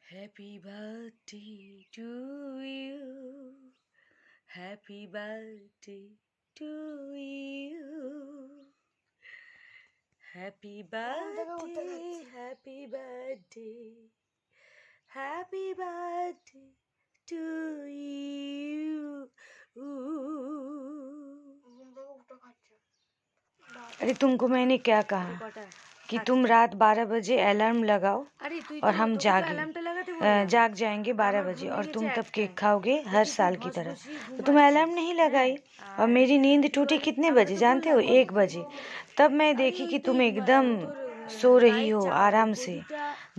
Happy birthday to you. Happy birthday to you. Happy birthday, happy birthday. Happy birthday to you. अरे तुमको मैंने क्या कहा कि तुम रात 12 बजे अलार्म लगाओ और हम जाग जाएंगे 12 बजे और तुम तब केक खाओगे हर साल की तरह। तो तुम अलार्म नहीं लगाई और मेरी नींद टूटी कितने बजे जानते हो? 1 बजे। तब मैं देखी कि तुम एकदम सो रही हो आराम से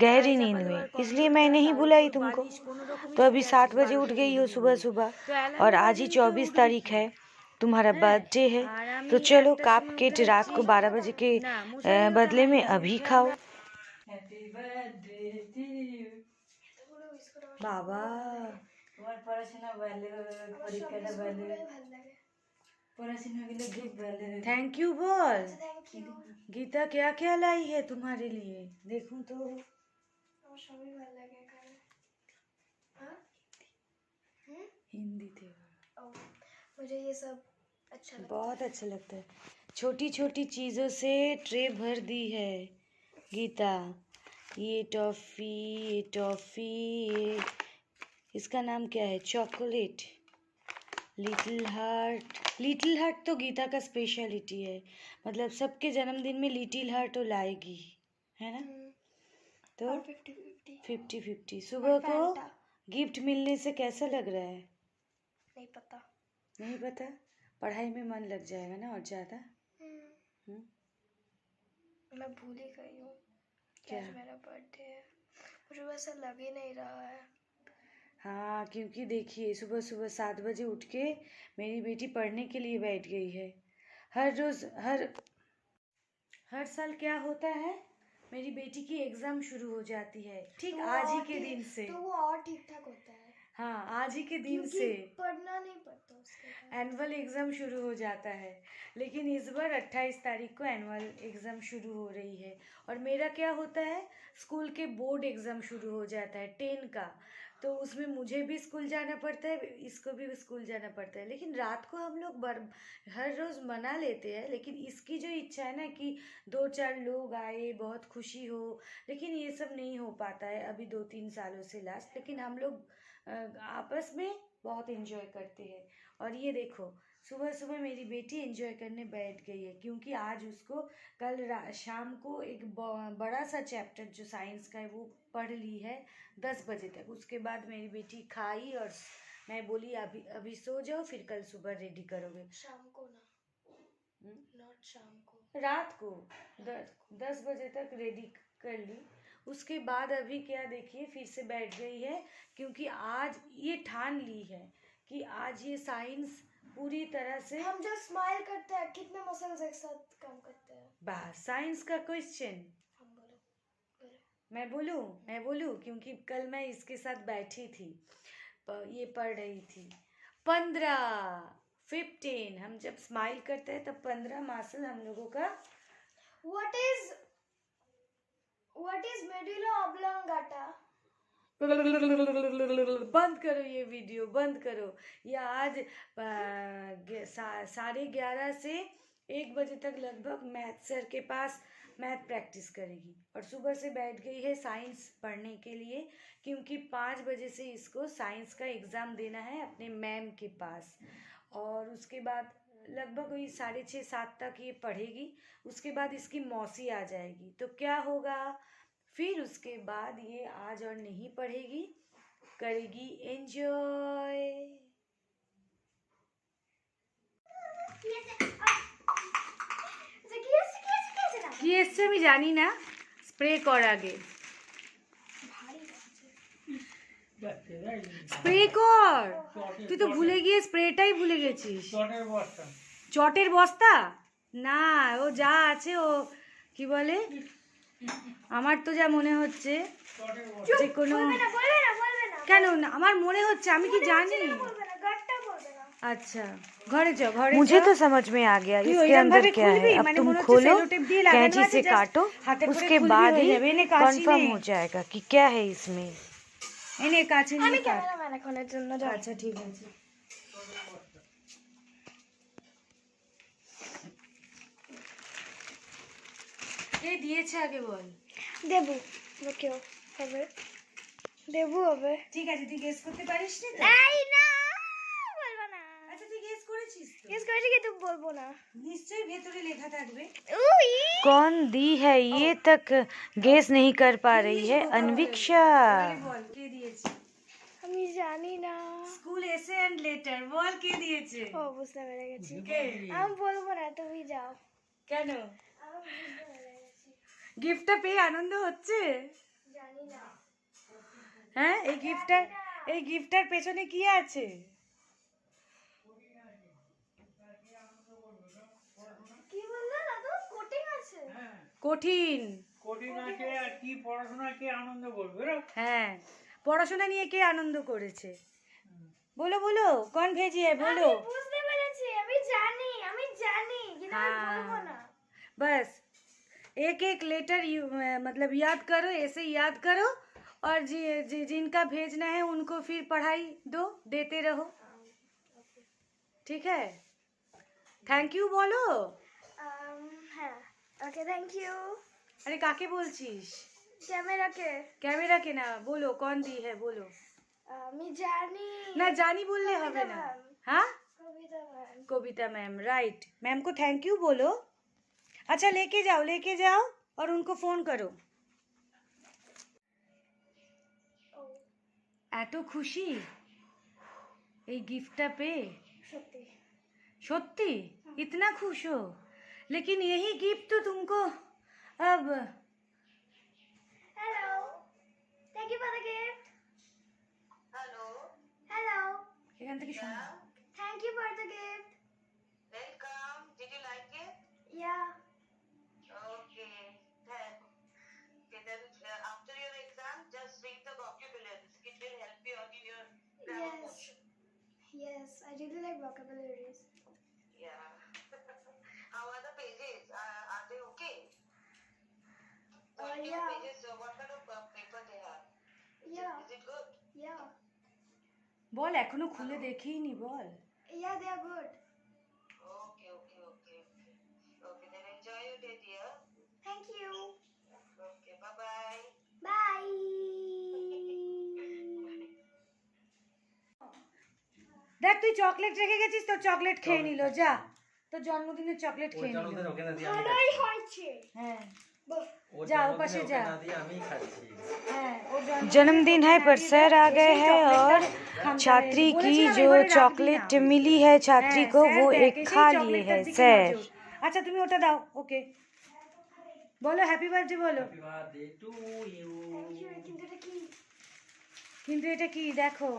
गहरी नींद में, इसलिए मैं नहीं बुलाई तुमको। तो अभी 7 बजे उठ गई हो सुबह सुबह और आज ही 24 तारीख है, तुम्हारा बर्थडे है। तो चलो काप केट रात को 12 बजे के बदले में अभी खाओ। Happy birthday to you. বাবা তোমার পড়াশোনা ভালো, পরীক্ষাটা ভালো, পড়াশোনাগুলো খুব ভালো। थैंक यू बोल। गीता क्या क्या लाई है तुम्हारे लिए? देखूं तो सभी ভালো লাগে खाने। हाँ? हिंदी थे मुझे ये सब अच्छा लगता बहुत अच्छा लगता है। छोटी छोटी चीज़ों से ट्रे भर दी है गीता। ये टॉफ़ी, ये टॉफ़ी, ये इसका नाम क्या है? Chocolate, little heart. Little heart तो गीता का स्पेशलिटी है, मतलब सबके जन्मदिन में लिटिल हार्ट तो लाएगी, है ना? तो 50-50 सुबह को गिफ्ट मिलने से कैसा लग रहा है? नहीं पता। नहीं पता? पढ़ाई में मन लग जाएगा ना और ज़्यादा। मैं भूल ही गई हूँ क्या मेरा बर्थडे है। मुझे वैसा लग ही नहीं रहा है। हाँ, क्योंकि देखिए सुबह सुबह 7 बजे उठ के मेरी बेटी पढ़ने के लिए बैठ गई है। हर रोज़ हर साल क्या होता है, मेरी बेटी की एग्ज़ाम शुरू हो जाती है ठीक तो आज ही के दिन से। तो वो और ठीक ठाक होता है। हाँ, आज ही के दिन से पढ़ना नहीं पड़ता, उसके एनुअल एग्ज़ाम शुरू हो जाता है। लेकिन इस बार 28 तारीख को एनुअल एग्ज़ाम शुरू हो रही है और मेरा क्या होता है, स्कूल के बोर्ड एग्ज़ाम शुरू हो जाता है 10 का। तो उसमें मुझे भी स्कूल जाना पड़ता है, इसको भी स्कूल जाना पड़ता है। लेकिन रात को हम लोग हर रोज़ मना लेते हैं, लेकिन इसकी जो इच्छा है ना कि 2-4 लोग आए, बहुत खुशी हो, लेकिन ये सब नहीं हो पाता है अभी 2-3 सालों से लास्ट। लेकिन हम लोग आपस में बहुत एंजॉय करते हैं। और ये देखो सुबह सुबह मेरी बेटी एंजॉय करने बैठ गई है, क्योंकि आज उसको कल शाम को एक बड़ा सा चैप्टर जो साइंस का है वो पढ़ ली है 10 बजे तक। उसके बाद मेरी बेटी खाई और मैं बोली अभी सो जाओ, फिर कल सुबह रेडी करोगे। शाम को ना, नॉट शाम को, रात को 10 बजे तक रेडी कर ली। उसके बाद अभी क्या देखिए फिर से बैठ गई है, क्योंकि आज ये ठान ली है कि आज ये साइंस पूरी तरह से। हम जब स्माइल करते हैं कितने मसल्स एक साथ काम करते हैं। बस साइंस का क्वेश्चन हम बोलो। मैं बोलूं क्योंकि कल मैं इसके साथ बैठी थी, ये पढ़ रही थी 15 हम जब स्माइल करते हैं तब 15 मसल हम लोगों का। What is medulla oblongata? बंद करो ये वीडियो, बंद करो। ये आज 11:30 से 1 बजे तक लगभग मैथ सर के पास मैथ प्रैक्टिस करेगी और सुबह से बैठ गई है साइंस पढ़ने के लिए, क्योंकि 5 बजे से इसको साइंस का एग्ज़ाम देना है अपने मैम के पास। और उसके बाद लगभग वही 6:30-7 तक ये पढ़ेगी। उसके बाद इसकी मौसी आ जाएगी, तो क्या होगा फिर उसके बाद ये आज और नहीं पढ़ेगी, करेगी एंजॉय। किएছে আমি জানি না, স্প্রে কর আগে, স্প্রে কর। তুই তো ভুলে গিয়ে স্প্রেটাই ভুলে গেছিস। চটের বস্তা না, ও যা আছে ও কি বলে, আমার তো যা মনে হচ্ছে যে কোনো কেন না, আমার মনে হচ্ছে, আমি কি জানি। अच्छा घरे जाओ, घरे मुझे तो समझ में आ गया इसके अंदर क्या है। अब तुम खोलो, कैंची से काटो, उसके बाद ही कंफर्म हो जाएगा कि क्या है इसमें। এনে কাছে নিয়ে আমি কাট। ক্যামেরাম্যান এখনের জন্য যাও। আচ্ছা ঠিক আছে। কে দিয়েছে আগে বল। দেবু কেউ হবে, দেবু হবে। ঠিক আছে, তুই গেস করতে পারিস না তো? এই না বলবো না। আচ্ছা তুই গেস করেছিস তো? গেস করেছি কিন্তু বলবো না। নিশ্চয়ই ভেতরে লেখা থাকবে। कौन दी है ये तक गेस नहीं कर पा रही है अन्वीक्षा। বল কে দিয়েছে? আমি জানি না। স্কুল এসে এন্ড লেটার, বল কে দিয়েছে? ও বুঝতে পেরে গেছি। কে? আমি বলবো না, তুমি যাও। কেন? আমি বুঝতে পেরে গেছি। গিফটটা পেয়ে আনন্দ হচ্ছে? জানি না। হ্যাঁ, এই গিফটটার পেছনে কি আছে? কি বললে দাদু? কোটিং আছে? কঠিন। কঠিন আছে আর কি পড়াশোনা কে আনন্দ করবে? হ্যাঁ, পড়াশোনা নিয়ে কে আনন্দ করেছে? বলো বলো, কোন ভেজিয়ে বলো। আমি বুঝতে পেরেছি, আমি জানি কিন্তু আমি বলবো না। बस एक एक लेटर मतलब याद करो, ऐसे याद करो और जिनका भेजना है उनको फिर पढ़ाई देते रहो, ठीक है? थैंक यू बोलो। হ্যাঁ, ওকে থ্যাংক ইউ। अरे काके बोलছিস? ক্যামেরা के ना बोलो, कौन दी है बोलो। আমি জানি ना जानी बोलने হবে না। हाँ, কবিতা ম্যাম। कविता मैम, राइट। मैम को थैंक यू बोलो। अच्छा लेके जाओ और उनको फोन करो। এত খুশি এই गिफ्टটা পেয়ে? সত্যি सच्ची इतना खुश हो? लेकिन यही गिफ्ट तो तुमको अब। Hello, thank you for the gift. Hello এখান থেকে শোনো। Thank you for the gift. Welcome. Did you like it? Yeah Okay. Then, okay, then after your exam, just read the vocabularies. It will help you out in your grammar Yes. portion. Yes, I really like vocabularies. Yeah. How are the pages? Are they okay? Yeah. Pages. What kind of paper they have? Yeah. Is it good? Yeah. বল, এখনো খুলে দেখিনি বল। Yeah, they are good. Okay. Okay, then enjoy your day, dear. Thank you. Okay, bye. Bye. দেখ তুই chocolate রেখে গেছিস, তো chocolate খেয়ে নিল। যা, তোর জন্মদিনের চকলেট খেয়ে নিল। ভালোই হয়েছে। হ্যাঁ, ওর যাও জন্মদিনে পাশে ওকে যা। না দিয়ে আমিই খাচ্ছি। হ্যাঁ, ওর जन्मदिन है पर सर आ गए हैं और छात्री की जो चॉकलेट मिली है छात्री को वो एक खा लिए है सर। আচ্ছা তুমি ওটা দাও, ওকে বলো হ্যাপি বার্থডে বলো। Happy birthday to you. Thank you, কিন্তু এটা কি? কিন্তু এটা কি দেখো,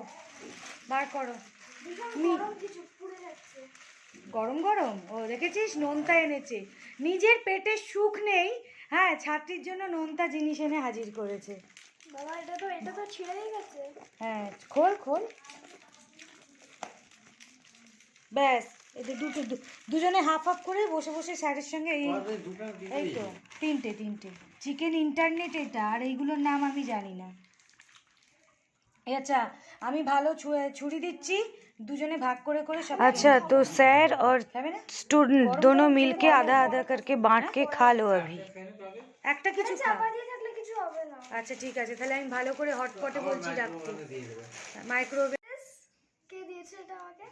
বার করো। ভীষণ গরম কিছু পুড়ে যাচ্ছে। গরম গরম, ও দেখেছিস নোনতা এনেছে। নিজের পেটে সুখ নেই, হ্যাঁ ছাত্রীর জন্য নোনতা জিনিস এনে হাজির করেছে। বাবা এটা তো ছিঁড়েই গেছে। হ্যাঁ, খোল। ব্যাস, এটা দুজনে হাফ করে বসে বসে স্যারের সঙ্গে এই তো তিনটে চিকেন ইন্টারনেট এটা, আর এইগুলোর নাম আমি জানি না। আচ্ছা আমি ভালো ছুরি দিচ্ছি, দুজনে ভাগ করে সব। अच्छा तो सर और स्टूडेंट दोनों मिलके आधा आधा करके बांट के खा लो अभी। একটা কিছু খা। চাপা দিয়ে থাকলে কিছু হবে না। আচ্ছা ঠিক আছে, তাহলে আমি ভালো করে হটপটে বলছি রাখতে। মাইক্রোওয়েভ। কে দিয়েছে এটা আমাকে?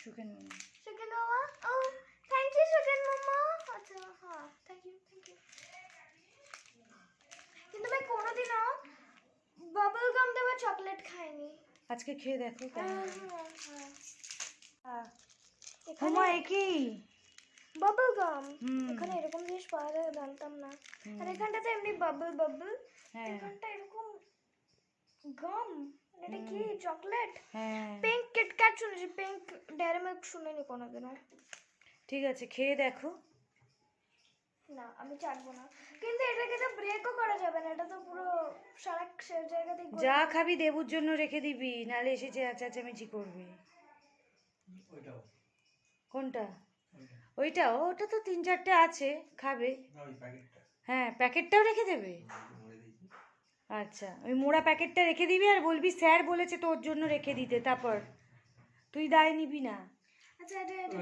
সুখেন চিকেন মামা। ও থ্যাংক ইউ চিকেন মামা। আচ্ছা হ্যাঁ, থ্যাংক ইউ। কিন্তু আমি কোনোদিনও বাবল গাম দেওয়া চকলেট খাইনি। আজকে খেয়ে দেখো কেমন। এখানে হুমা একই বাবল গাম, এখানে এরকম জিনিস পাওয়া যায় জানতাম না। আর এখানটাতে এমনি বাবল হ্যাঁ এখানটা এরকম গাম। এটা কি চকলেট? হ্যাঁ পিঙ্ক কিটক্যাট শুনেছি, পিঙ্ক ডেয়ারি মিল্ক শুনিনি কোনোদিনও। ঠিক আছে খেয়ে দেখো। না আমি চাটবো না, কিন্তু এটাকে তো ব্রেকও করা যাবে না, এটা তো পুরো সারা জায়গাতেই যা খাবি দেবুর জন্য রেখে দিবি, নালে এসে চেঁচামেচি করবে। কোনটা? ওটা তো 3-4টে আছে, খাবে। হ্যাঁ প্যাকেটটাও রেখে দেবে। আচ্ছা ওই মোড়া প্যাকেটটা রেখে দিবি আর বলবি স্যার বলেছে তোর জন্য রেখে দিতে, তারপর তুই দায় নিবি না। আচ্ছা এটা এটা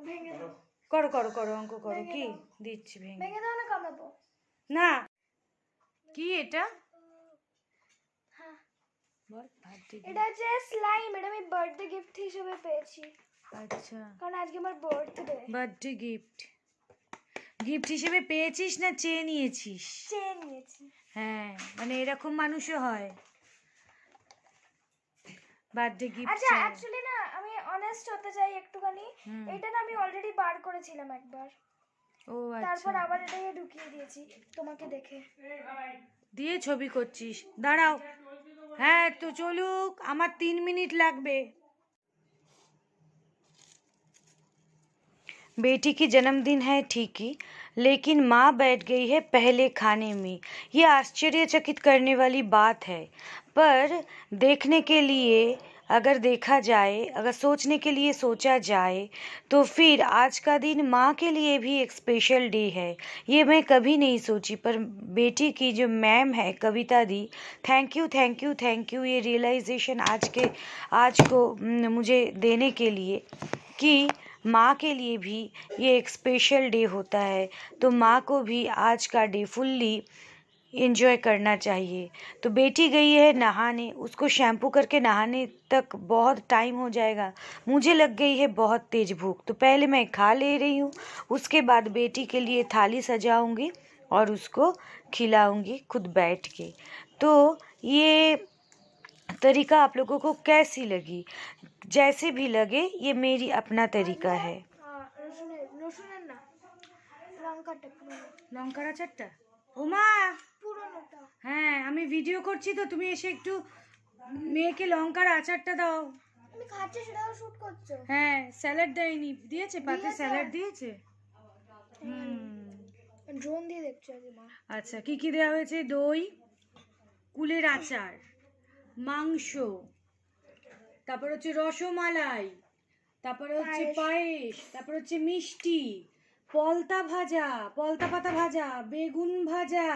ভেঙে দাও, করো করো করো অঙ্ক করো। কি দিচ্ছি ভেঙে? ভেঙে দাও না কামাবো। না কি এটা হ্যাঁ বল? বার্থডে এটা হচ্ছে স্লাইম, এটা আমি বার্থডে গিফট হিসেবে পেয়েছি, আচ্ছা কারণ আজকে আমার বার্থডে। বার্থডে গিফট গিফট হিসেবে পেয়েছিস না চেয়ে নিয়েছিস? চেয়ে নিয়েছি। হ্যাঁ মানে এরকম মানুষও হয় বার্থডে গিফট। আচ্ছা অ্যাকচুয়ালি না আমি অনেস্ট হতে চাই একটুখানি, এটা না আমি অলরেডি বার করেছিলাম একবার, ও তারপর আচ্ছা আবার এটাকে ঢুকিয়ে দিয়েছি তোমাকে দেখে। দিয়ে ছবি করছিস? দাঁড়াও, হ্যাঁ তো চলুক, আমার 3 মিনিট লাগবে। बेटी की जन्मदिन है ठीक ही, लेकिन माँ बैठ गई है पहले खाने में। ये आश्चर्यचकित करने वाली बात है, पर देखने के लिए अगर देखा जाए, अगर सोचने के लिए सोचा जाए तो फिर आज का दिन माँ के लिए भी एक स्पेशल डे है। ये मैं कभी नहीं सोची, पर बेटी की जो मैम है कविता दी, thank you thank you thank you, ये रियलाइजेशन आज को मुझे देने के लिए कि माँ के लिए भी ये एक स्पेशल डे होता है, तो माँ को भी आज का डे फुल्ली एंजॉय करना चाहिए। तो बेटी गई है नहाने, उसको शैम्पू करके नहाने तक बहुत टाइम हो जाएगा। मुझे लग गई है बहुत तेज़ भूख, तो पहले मैं खा ले रही हूँ, उसके बाद बेटी के लिए थाली सजाऊंगी और उसको खिलाऊंगी खुद बैठ के। तो ये तरीका आप लोगों को कैसी लगी? जैसे भी लगे, ये मेरी अपना तरीका है। রসুনের না লঙ্কাটা পুরো, লঙ্কার আচারটা ওমা, পুরোনোটা। হ্যাঁ আমি ভিডিও করছি তো, তুমি এসে একটু মেয়েকে লঙ্কার আচারটা দাও। আমি খাচ্ছি সেটাও শুট করছো? হ্যাঁ স্যালাড দেয়নি, দিয়েছে পাতে স্যালাড দিয়েছে। ড্রোন দিয়ে দেখছো আজ মা। আচ্ছা কি কি দেওয়া হয়েছে? দই, কুলের আচার, মাংস, তারপর হচ্ছে রসমালাই, তারপরে হচ্ছে পায়েস, তারপর হচ্ছে মিষ্টি, পলতা ভাজা, পলতা পাতা ভাজা, বেগুন ভাজা,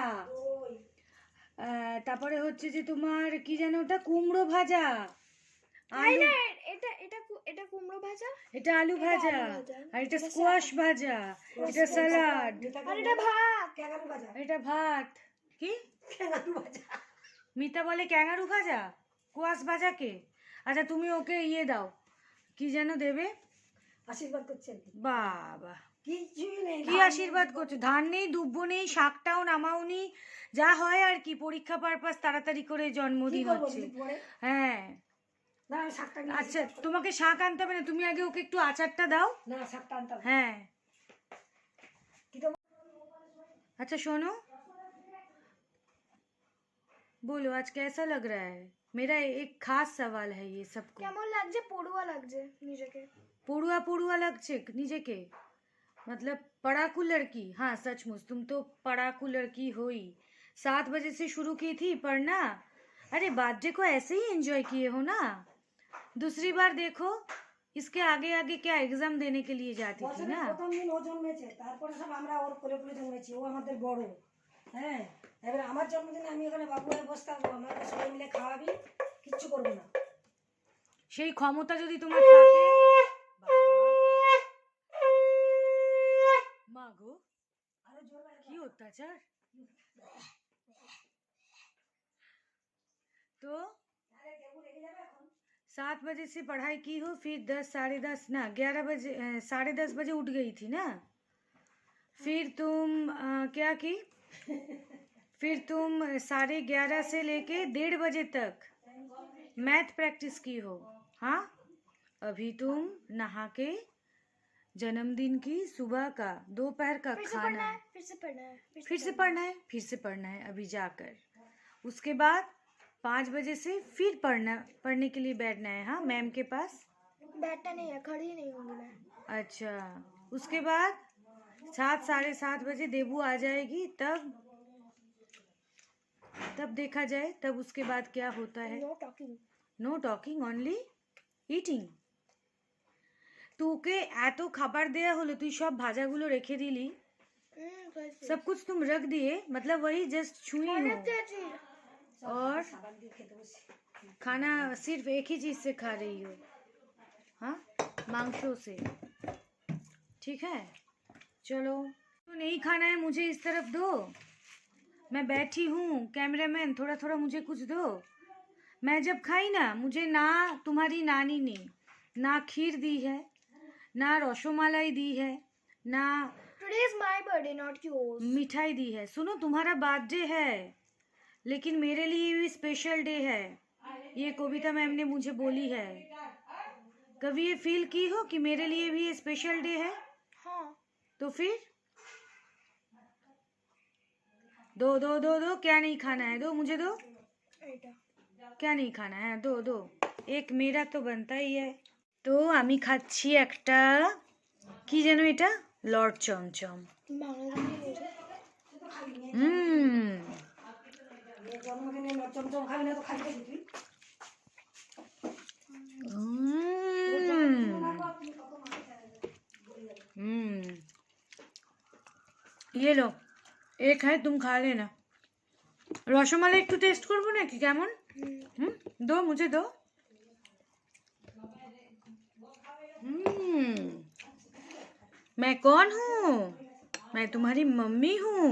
তারপরে হচ্ছে যে তোমার কি যেন ওটা, কুমড়ো ভাজা, আলু, এটা এটা এটা কুমড়ো ভাজা, এটা আলু ভাজা, আর এটা স্কোয়াশ ভাজা, এটা স্যালাড, আর এটা ভাত। এটা ভাত। কি মিতা বলে ক্যাঙ্গারু ভাজা? কোয়াশ ভাজাকে? আচ্ছা তুমি ওকে ইয়ে দাও, কি যেন দেবে, আশীর্বাদ করছেন। বাবা কিছুই নেই, কি আশীর্বাদ করছো? ধান নেই, দুব্বো নেই, শাকটাও নামাওনি, যা হয় আর কি, পরীক্ষা পারপাস তাড়াতাড়ি করে জন্মদিন হচ্ছে। হ্যাঁ না আমি শাকটা নিয়ে আচ্ছা তোমাকে শাক আনতে হবে না, তুমি আগে ওকে একটু আচারটা দাও। না শাকটা আনতে হবে। হ্যাঁ কি তো अच्छा सुनो, बोलो आज कैसा लग रहा है? मेरा एक खास सवाल है ये सबको। কেমন লাগছে? পড়ুয়া লাগছে নিজেকে। पड़ुआ पड़ुआ लगছে নিজেকে, मतलब पढ़ाकू लड़की? हाँ सचमुच तुम तो पढ़ाकू लड़की हो ही। 7 बजे से शुरू की थी पढ़ना। अरे बर्थडे को ऐसे ही एंजॉय किए हो ना। दूसरी बार देखो, इसके आगे आगे क्या एग्जाम देने के लिए जाती थी বছরের ना। প্রথম দিন ও জন্মেছে, তারপরে সব আমরা ওর কোলে কোলে জন্মেছি, ও আমাদের বড়। হ্যাঁ এবার আমার জন্মদিনে আমি ওখানে বাবু হয়ে বসে থাকবো, আমরা সবাই মিলে খাওয়াবি, কিচ্ছু করবো না। সেই ক্ষমতা যদি তোমার থাকে, মা গো আরো জোর কি অত্যাচার। तो 7 बजे से पढ़ाई की हो, फिर 10 साढ़े 10 ना 11 बजे 10:30 बजे उठ गई थी ना। फिर तुम क्या की? फिर तुम 11:30 से लेके 1:30 बजे तक मैथ प्रैक्टिस की हो। हाँ अभी तुम नहा के जन्मदिन की सुबह का दोपहर का खाना, फिर से पढ़ना है, फिर से पढ़ना है, फिर से पढ़ना है अभी जाकर। उसके बाद 5 बजे से फिर पढ़ने के लिए बैठना है। हाँ मैम के पास। बैठना नहीं है, खड़ी नहीं हूँ मैं। अच्छा उसके बाद 7 साढ़े 7 बजे देबू आ जाएगी, तब देखा जाए, तब उसके बाद क्या होता है। Know talking. Know talking, only eating. তোকে এত খাবার দেয়া হলো, তুই সব ভাজাগুলো রেখে দিলি, सब कुछ तुम रख दिए, मतलब वही जस्ट छुई हो। और সাবান দিয়ে খেতে বসি। खाना सिर्फ एक ही चीज से खा रही हो? हाँ, मांसों से। ठीक है, चलो। तो नहीं खाना है मुझे, इस तरफ दो। मैं बैठी हूँ, कैमरामैन थोड़ा थोड़ा मुझे कुछ दो। मैं जब खाई ना, मुझे ना तुम्हारी नानी ने ना खीर दी है, ना रसोमलाई दी है, ना Today is my birthday, not yours. मिठाई दी है। सुनो, तुम्हारा बर्थडे है, लेकिन मेरे लिए भी स्पेशल डे है। ये कविता मैम ने मुझे बोली है। कभी ये फील की हो कि मेरे लिए भी ये स्पेशल डे है? हाँ। तो फिर दो दो दो दो, क्या नहीं खाना है? दो, मुझे दो। এটা क्या नहीं खाना है? दो दो, एक मेरा तो बनता ही है। তো আমি খাচ্ছি একটা, কি যেন এটা, লর্ড চমচম। বাংলাদেশে হুম, জন্মদিনে চমচম খাবি না তো খাবি না তুই? ये लो, एक है, तुम खा लेना। रसमालाई একটু টেস্ট করবো নাকি কেমন? दो, मुझे दो। मैं कौन हूँ? मैं तुम्हारी मम्मी हूँ।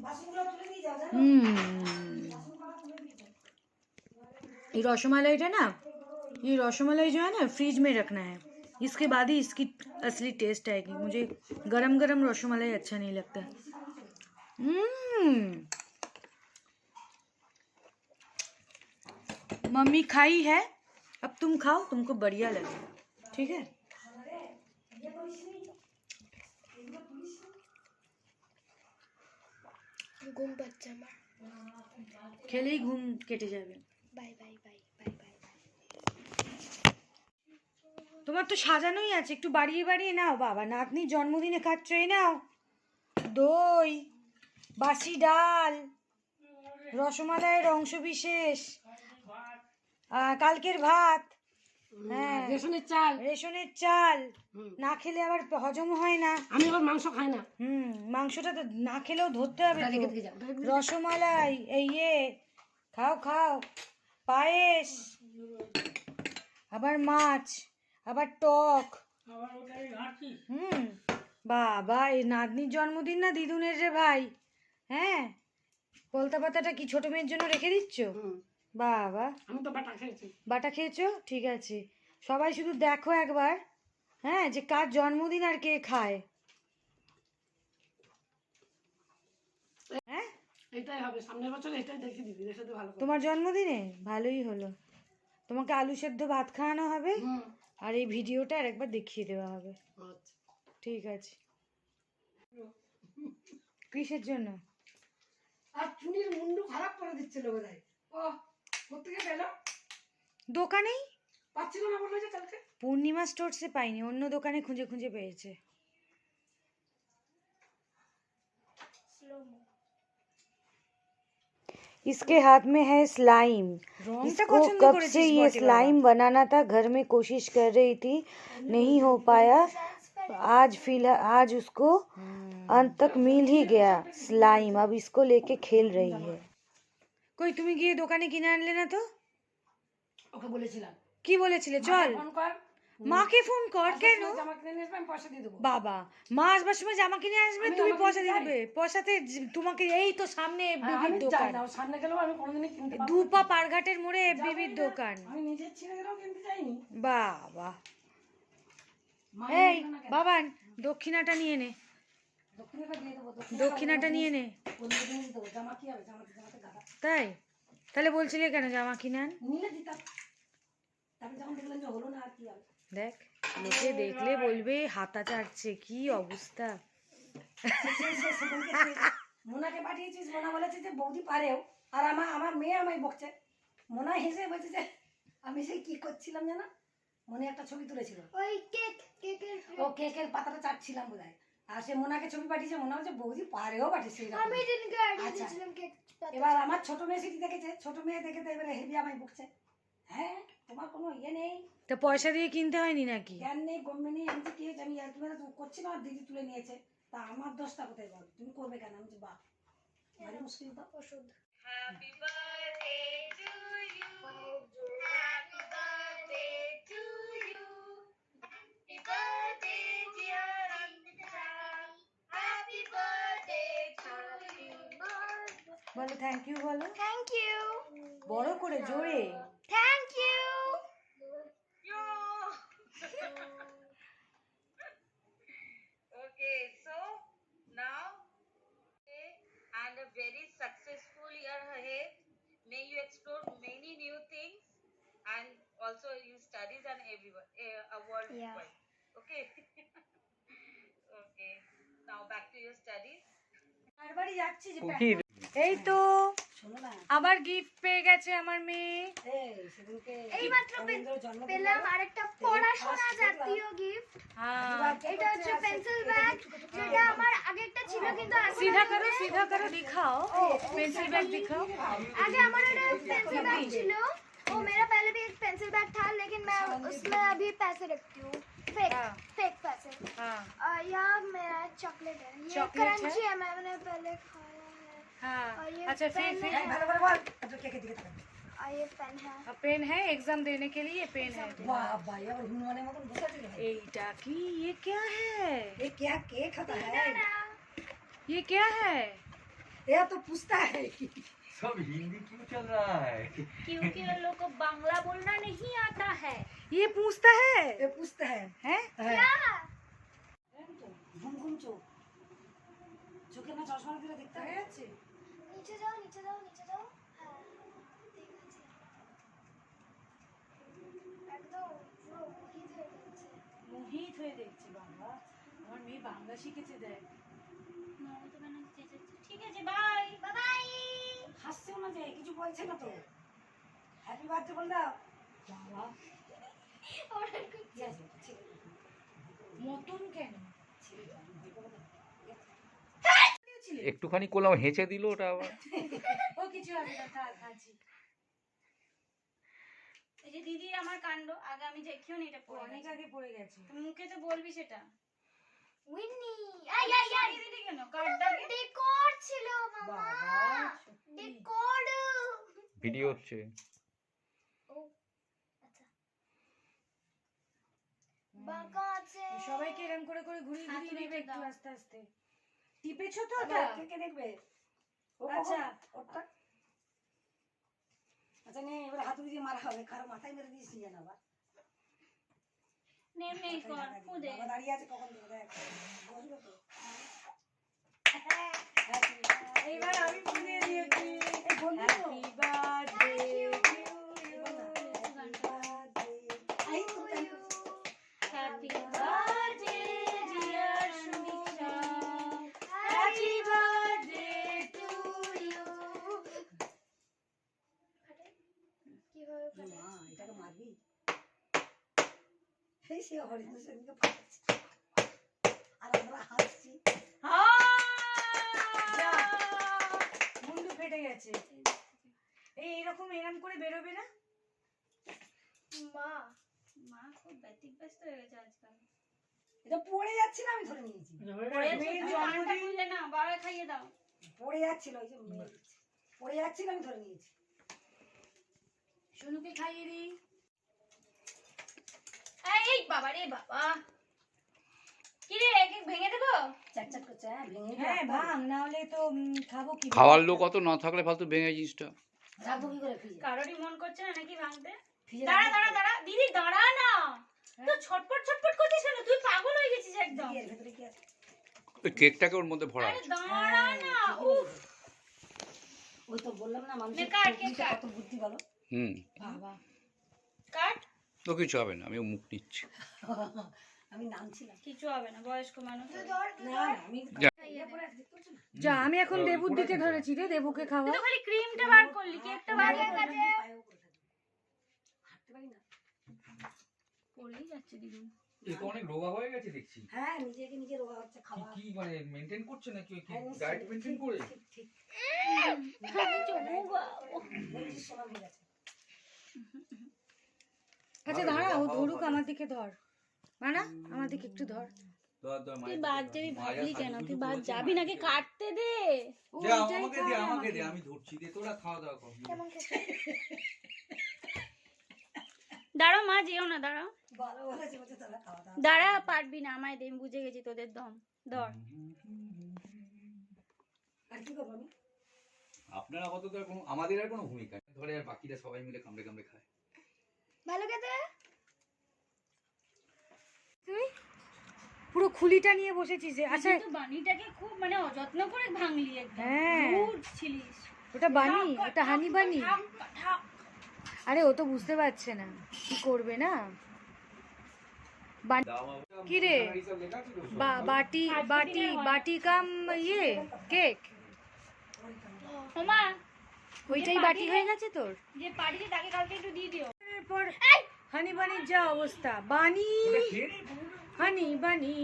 বাসনগুলো তুলে নিয়ে যাও, জানো? ये रसमलाई है ना, ये रसमलाई जो है ना, फ्रिज में रखना है। इसके बाद ही इसकी असली टेस्ट आएगी। मुझे गरम गरम रसमलाई अच्छा नहीं लगता। मम्मी खाई है, अब तुम खाओ, तुमको बढ़िया लगेगा। ठीक है, ঘুম পাচ্ছে আমার। খেলেই ঘুম কেটে যাবে। Bye bye bye bye bye. তোমার তো সাজানোই আছে, একটু বাড়িয়ে বাড়িয়ে নাও। বাবা, নাতনির জন্মদিনে খাচ্ছ, এই নাও দই, বাসি ডাল, রসমালাইয়ের অংশ বিশেষ, কালকের ভাত, হ্যাঁ, রেশনের চাল। রেশনের চাল। না খেলে আবার হজম হয় না। আমি আবার মাংস খাই না। মাংসটা তো না খেলেও ধরতে হবে তো। রেখে দিয়ে যাও। রসমালাই, এই খাও খাও, পায়েস, আবার মাছ, আবার টক। আবার ওটাই ঘাঁটছিস? বাবা, এই নাতনির জন্মদিন না দিদুনের রে ভাই। হ্যাঁ, কলতা পাতাটা কি ছোট মেয়ের জন্য রেখে দিচ্ছ? বাবা, আমি তো বাটা খেয়েছি। বাটা খেয়েছো? ঠিক আছে, সবাই শুধু দেখো একবার, হ্যাঁ, যে কার জন্মদিন আর কে খায়। হ্যাঁ, এটাই হবে সামনের বছর, এটাই দেখিয়ে দিবি। এর সাথে ভালো করে। তোমার জন্মদিনে ভালোই হলো, তোমাকে আলু সেদ্ধ ভাত খাওয়ানো হবে, আর এই ভিডিওটা আর একবার দেখিয়ে দেওয়া হবে। আচ্ছা, ঠিক আছে। কিসের জন্য? আর চুনির মুন্ডু খারাপ করে দিচ্ছিল বোধহয়। ও কোথেকে পেল? দোকানেই পাচ্ছিল না বললো যে কালকে। পূর্ণিমা স্টোরসে পাইনি, অন্য দোকানে খুঁজে খুঁজে পেয়েছে। স্লোমো। इसके हाथ में है स्लाइम। रॉन्ग इसको कब से ये स्लाइम बनाना था, घर में कोशिश कर रही थी, नहीं हो पाया। आज उसको अंत तक मिल ही गया स्लाइम। अब इसको लेके खेल रही है। কই, তুমি গিয়ে দোকানে কিনে আনলে না তো? ওকে বলেছিলাম। কি বলেছিলে? চল, ফোন কর, মাকে ফোন কর। কেন? জামা কিনে নিয়ে আসবে, আমি পয়সা দিয়ে দেবো। বাবা, মা আসবার সময় জামা কিনে আসবে, তুমি পয়সা দিয়ে দেবে? পয়সাতে তোমাকে, এই তো সামনে এফবিবির আমি দোকান, জানি না, ও সামনে গেলেও আমি কোনোদিনই কিনতে পারবো না। দুপা পারঘাটের মোড়ে এফবিবির দোকান। আমি নিজের ছেলে গেলেও কিনতে চাইনি। বাবা, মা এই বাবান, দক্ষিণাটা নিয়ে নে, দক্ষিণাটা দিয়ে দেবো। দক্ষিণাটা নিয়ে নে। অন্য জিনিস দেবো। জামা কি হবে? জামাতে গাদা তাই? তাহলে বলছিলে কেন জামা কিনে আন? নিলে দিতাম। তারপর যখন দেখলাম যে হলো না, আর কি হবে। দেখ, লোকে দেখলে বলবে হাতা চাটছে, কি অবস্থা। মোনাকে পাঠিয়েছিস, মোনা বলেছে যে বৌদি পারেও, আর আমার মেয়ে আমায় বকছে। মোনা হেসে বলছে যে আমি সেই কি করছিলাম জানো, মনে একটা ছবি তুলেছিল, ওই কেকের ও কেকের পাতাটা চাটছিলাম বোধহয়, আর সে মোনাকে ছবি পাঠিয়েছে। মোনা বলছে বৌদি পারেও পাঠিয়েছে। আমি দিনকে আইডিয়া আচ্ছা। দিয়েছিলাম কেক পাতা। এবার আমার ছোট মেয়ে সেটি দেখেছে, ছোট মেয়ে দেখে তো এবারে হেভি আমায় বকছে। হ্যাঁ, তোমার কোনো ইয়ে নেই, তা পয়সা দিয়ে কিনতে হয়নি নাকি? জ্ঞান নেই, গম্য নেই। আমি তো কি হয়েছে, আমি ইয়ার্কি মেরে করছিলাম, আর দিদি তুলে নিয়েছে। তা আমার দোষটা কোথায় বল? তুমি করবে কেন? আমি বাহ, ভারী মুশকিল তো। ওষুধ Happy birthday to you. Happy birthday to you. Happy birthday, dear Ankita. Happy birthday to you. বলো থ্যাংক ইউ বলো থ্যাংক ইউ বড় করে জোরে thank you Yo. Okay, so now and a very successful year ahead. May you explore many new things and also you studies and everywhere worldwide. Okay. Okay. Now back to your studies. বারবারই যাচ্ছি যে কি এই তো শোনো না আবার gift পেয়ে গেছে আমার মেয়ে এই সেদিনকে এইমাত্র অমরেন্দ্রর জন্মদিন পেলাম গেল। আরেকটা পড়াশোনা জাতীয় গিফট হ্যাঁ এটা হচ্ছে পেন্সিল ব্যাগ যেটা আমার আগেরটা ছিল কিন্তু এখন सीधा करो दिखाओ पेंसिल बैग दिखाओ आगे हमारा पेंसिल बैग ছিল वो मेरा पहले भी एक पेंसिल बैग था लेकिन मैं उसमें अभी पैसे रखती हूँ फेक पैसे हाँ और यहाँ मेरा चॉकलेट है ये चॉकलेट है? क्रंची है मैंने पहले खाया है हाँ और ये अच्छा फिर पेन फिर है ভালো করে বল একটু কেকে দিকে তাকা और ये पेन है अब पेन है एग्जाम देने के लिए पेन है বাবা ये হনুমানের মতন বসে আছে রে। एटा की ये क्या है ये क्या केक खाता है ये क्या है ये तो पूछता है सब हिंदी क्यों चल रहा है? क्योंकि उन लोग को बांग्ला बोलना नहीं आता है ये पूछता है ये पूछता है हैं ঘুম ঘুম চোখ চোখে না চশমা দিলে দেখতে হয়ে যাচ্ছে नीचे जाओ नीचे जाओ नीचे जाओ हाँ ठीक আছে একদম পুরো মোহিত হয়ে যাচ্ছে মোহিত হয়ে দেখছি বাংলা আমার মেয়ে বাংলা শিখেছে দেখ ঠিক আছে বাই বাই বাই হাসছেও না যে কিছু বলছে না তো হ্যাপি বার্থডে বল দাও বাবা yes, ঠিক আছে। মতন কেন একটুখানি করলাম হেঁচে দিল ওটা আবার ও কিছু হবে না থাক আছি এই যে দিদি আমার কাণ্ড আগে আমি দেখিও নি এটা পড়ে অনেক আগে পড়ে গেছে তো মুখে তো বলবি সেটা উইনি আই আই আই দিদি কেন কার্ডটাকে ডেকোর ছিল মামা বাবা ডেকোর ভিডিও হচ্ছে ও আচ্ছা বাঁকা আছে সবাইকে এরকম করে করে ঘুরিয়ে হাত ঘুরিয়ে নেবে নেবে একটু দাও। আস্তে আস্তে টিপেছো তো ওটা ওটা কে কে দেখবে ও আচ্ছা। ওটা আচ্ছা নে এবার হাতুড়ি দিয়ে মারা হবে কারো মাথায় মেরে দিয়েছি জানা আবার নেম নেই কর খুদে বাবা দাঁড়িয়ে আছে কখন দেবো দেখ বসবে তো এইবার আমি বুঝিয়ে দিয়েছি এই বলবি তো happy birthday happy birthday dear Sumitra happy birthday to you কিভাবে মা এটাকে মারবি এই সে হরিণ সেদিকে ফাটাচ্ছে আর আমরা হাসছি মুন্ডু ফেটে গেছে এইরকম এরম করে বেরোবে না মা মা খুব ব্যতিব্যস্ত হয়ে গেছে আজকাল এটা পড়ে যাচ্ছে না আমি ধরে নিয়েছি মেয়ের কানটা জন্মদিন খুললে না বাবা খাইয়ে দাও পড়ে যাচ্ছিল ওই যে মেয়ে দিচ্ছে। পড়ে যাচ্ছিল আমি ধরে নিয়েছি সোনুকে খাইয়ে দিই এই বাবা রে বাবা কি রে এক এক ভেঙে দেবো চাকচাক করছে হ্যাঁ ভেঙে হ্যাঁ ভাঙ না হলে তো খাবো কি খাওয়ার লোক অত না থাকলে ফালতু ভেঙে জিনিসটা রাখবো কি করে ফ্রিজে কারোরই মন করছে না নাকি ভাঙতে ফ্রিজে দাঁড়া দাঁড়া দাঁড়া দিদি দাঁড়া না তো ছটপট ছটপট করছিস কেন তুই পাগল হয়ে গেছিস একদম এর ভেতরে কি আছে ওই কেকটাকে ওর মধ্যে ভরা আরে আছে দাঁড়া না উফ ওই তো বললাম না মানুষের নে কাট, কে বুদ্ধিটা কাট। কত বুদ্ধি বলো হুম বাবা কাট তো কিছু হবে না আমি মুখ নিচ্ছি আমি নামছিলাম কিছু হবে না বয়স্ক মানুষ না না আমি যা। ইয়ে পরে আছে, দেখতে পাচ্ছ না? যা আমি এখন দেবুর দিকে ধরেছি রে দেবুকে খাওয়া তুই তো খালি ক্রিমটা বার করলি কেকটা বার পায়েও করলি করে থাকি, পায়েও করে থাকি। হাঁটতে পারি না পড়েই যাচ্ছে দিদি এ তো অনেক রোগা হয়ে গেছে দেখছি হ্যাঁ নিজেকে নিজে রোগা হচ্ছে কি খাওয়া কি মানে মেনটেন করছে নাকি ওই কি হ্যাঁ, নিশ্চয়ই। ডায়েট মেনটেন করে ঠিক, ঠিক বাবা বলছিস সময় হয়ে গেছে আচ্ছা দাঁড়া ও ধরুক আমার দিকে ধর মানা আমার দিকে একটু ধর তুই বাদ যাবি ভাবলি কেন? তুই বাদ যাবি নাকি? কাটতে দে। আমাকে দে, আমি ধরছি দে, তোরা খাওয়া দাওয়া কর। কেমন খেতে? দাঁড়াও মা, যেও না, দাঁড়াও ভালো বলেছে বলছে তোরা খাওয়া দাওয়া। দাঁড়া, পারবি না, আমায় দে, আমি বুঝে গেছি তোদের দম। ধর। আর কি করবো আমি? আপনার আপাতত আর কোনো, আমাদের আর কোনো ভূমিকা নেই। ধরে আর বাকিরা সবাই মিলে কামড়ে কামড়ে খায়। ভালো খেতে? পুরো খুলিটা নিয়ে বসেছিস যে। আচ্ছা, তুই তো বানিটাকে খুব মানে অযত্ন করে ভাঙলি একদম। হ্যাঁ। দূর ছিলিস। ওটা বানি, ওটা হানি বানি। ঠাক। আরে ও তো বুঝতে পারছে না কি করবে না। কি রে? এইসব লেখা ছিল সব। বাটি বাটি বাটি কাম ইয়ে কেক, ওমা, ওইটাই বাটি হয়ে গেছে তোর। যে পাঠিয়ে তাকে কালকে একটু দিয়ে দিও। এরপর হানি বানির যা অবস্থা। বানি ওটা খেয়ে নে, পুরোটা। হানি বানি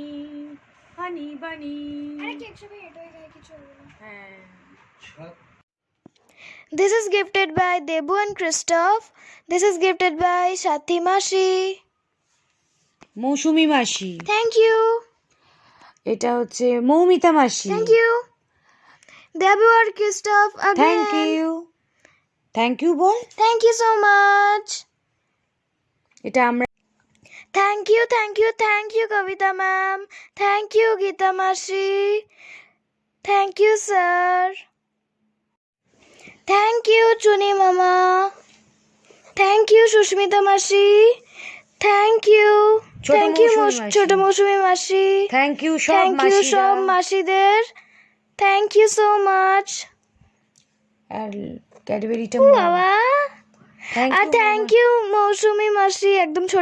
হানি বানি। আরে কেক সবে হেট হয়ে যায়, কিছু হবে না। হ্যাঁ। ছাদ। This is gifted by Debu and Christoph. This is gifted by Shathi Mashi. মৌসুমি মাসি। Thank you. এটা হচ্ছে মৌমিতা মাসি। Thank you. Debu and Christoph again. Thank you. Thank you বল। Thank you so much. এটা আমরা Thank you, thank you, thank you, Kavita ma'am. Thank you, Geeta Mashi. Thank you, sir. Thank you, Chuni Mama. Thank you, Sushmita Mashi. Thank you. Choto Thank you, Mousumi Mashi. Choto Mousumi Mashi. Thank you সব Thank you, মাসিরা। সব মাসিদের. Thank you so much. আর ক্যাডবেরিটা বাবা thank আর you. Thank you Mousumi মাসি, একদম ছোট